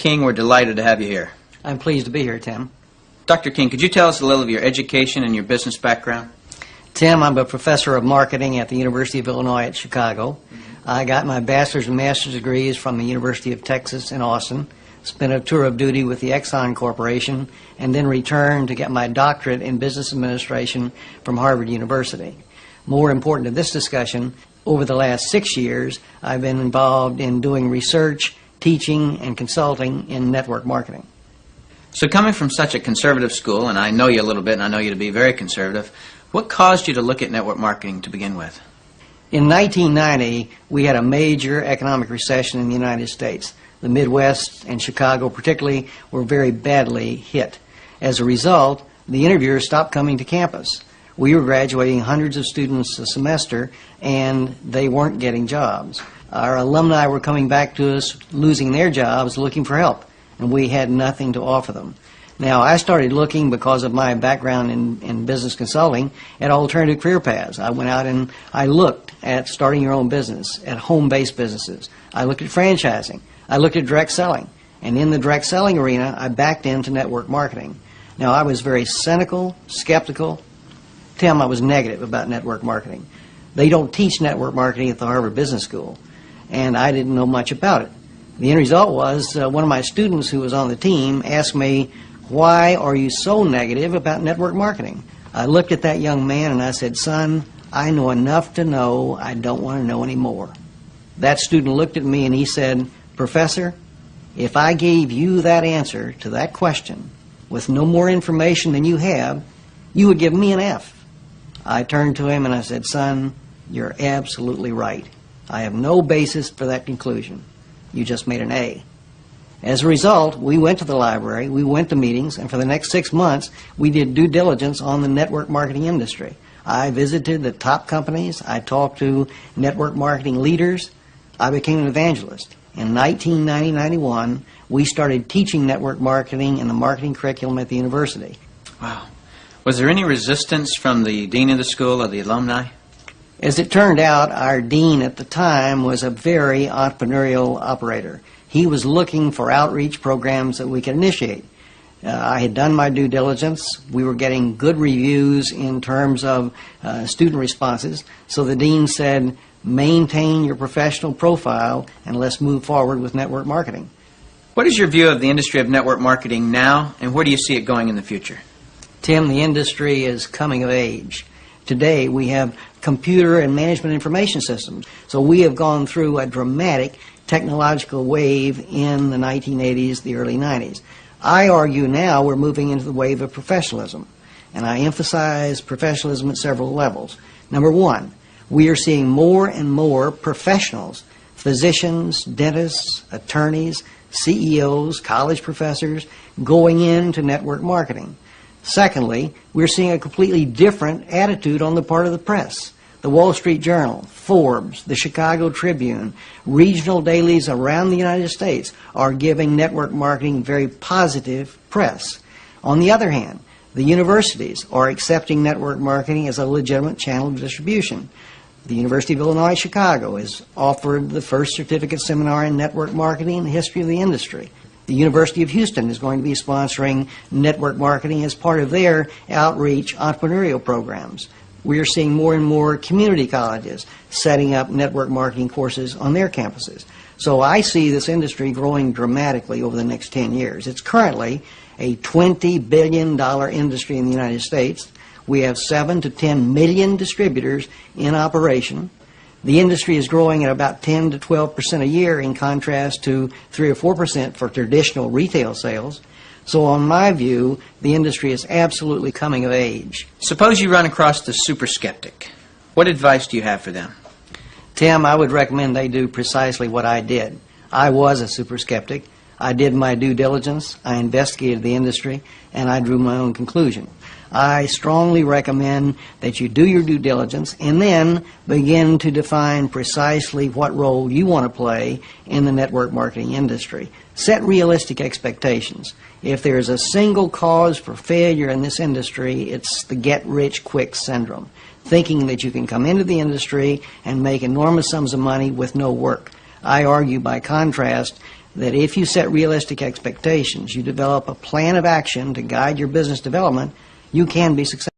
King, we're delighted to have you here. I'm pleased to be here, Tim. Dr. King, could you tell us a little of your education and your business background? Tim, I'm a professor of marketing at the University of Illinois at Chicago. I got my bachelor's and master's degrees from the University of Texas in Austin, spent a tour of duty with the Exxon Corporation, and then returned to get my doctorate in business administration from Harvard University. More important to this discussion, over the last 6 years, I've been involved in doing research, teaching, and consulting in network marketing. So coming from such a conservative school, and I know you a little bit, and I know you to be very conservative, what caused you to look at network marketing to begin with? In 1990, we had a major economic recession in the United States. The Midwest and Chicago particularly were very badly hit. As a result, the interviewers stopped coming to campus. We were graduating hundreds of students a semester, and they weren't getting jobs. Our alumni were coming back to us, losing their jobs, looking for help, and we had nothing to offer them. Now, I started looking, because of my background in business consulting, at alternative career paths. I went out and I looked at starting your own business, at home-based businesses. I looked at franchising. I looked at direct selling. And in the direct selling arena, I backed into network marketing. Now, I was very cynical, skeptical. Tim, I was negative about network marketing. They don't teach network marketing at the Harvard Business School, and I didn't know much about it. The end result was one of my students who was on the team asked me, "Why are you so negative about network marketing?" I looked at that young man and I said, "Son, I know enough to know I don't want to know any more." That student looked at me and he said, "Professor, if I gave you that answer to that question with no more information than you have, you would give me an F." I turned to him and I said, "Son, you're absolutely right. I have no basis for that conclusion. You just made an A." As a result, we went to the library, we went to meetings, and for the next 6 months, we did due diligence on the network marketing industry. I visited the top companies, I talked to network marketing leaders, I became an evangelist. In 1990-91, we started teaching network marketing in the marketing curriculum at the university. Wow. Was there any resistance from the dean of the school or the alumni? As it turned out, our dean at the time was a very entrepreneurial operator. He was looking for outreach programs that we could initiate. I had done my due diligence. We were getting good reviews in terms of student responses. So the dean said, "Maintain your professional profile and let's move forward with network marketing." What is your view of the industry of network marketing now, and where do you see it going in the future? Tim, the industry is coming of age. Today we have computer and management information systems. So we have gone through a dramatic technological wave in the 1980s, the early 90s. I argue now we're moving into the wave of professionalism, and I emphasize professionalism at several levels. Number one, we are seeing more and more professionals, physicians, dentists, attorneys, CEOs, college professors, going into network marketing. Secondly, we're seeing a completely different attitude on the part of the press. The Wall Street Journal, Forbes, the Chicago Tribune, regional dailies around the United States are giving network marketing very positive press. On the other hand, the universities are accepting network marketing as a legitimate channel of distribution. The University of Illinois Chicago has offered the first certificate seminar in network marketing in the history of the industry. The University of Houston is going to be sponsoring network marketing as part of their outreach entrepreneurial programs. We are seeing more and more community colleges setting up network marketing courses on their campuses. So I see this industry growing dramatically over the next 10 years. It's currently a $20 billion industry in the United States. We have 7 to 10 million distributors in operation. The industry is growing at about 10 to 12% a year, in contrast to 3 or 4% for traditional retail sales. So on my view, the industry is absolutely coming of age. Suppose you run across the super skeptic. What advice do you have for them? Tim, I would recommend they do precisely what I did. I was a super skeptic. I did my due diligence, I investigated the industry, and I drew my own conclusion. I strongly recommend that you do your due diligence and then begin to define precisely what role you want to play in the network marketing industry. Set realistic expectations. If there's a single cause for failure in this industry, it's the get-rich-quick syndrome, thinking that you can come into the industry and make enormous sums of money with no work. I argue, by contrast, that if you set realistic expectations, you develop a plan of action to guide your business development, you can be successful.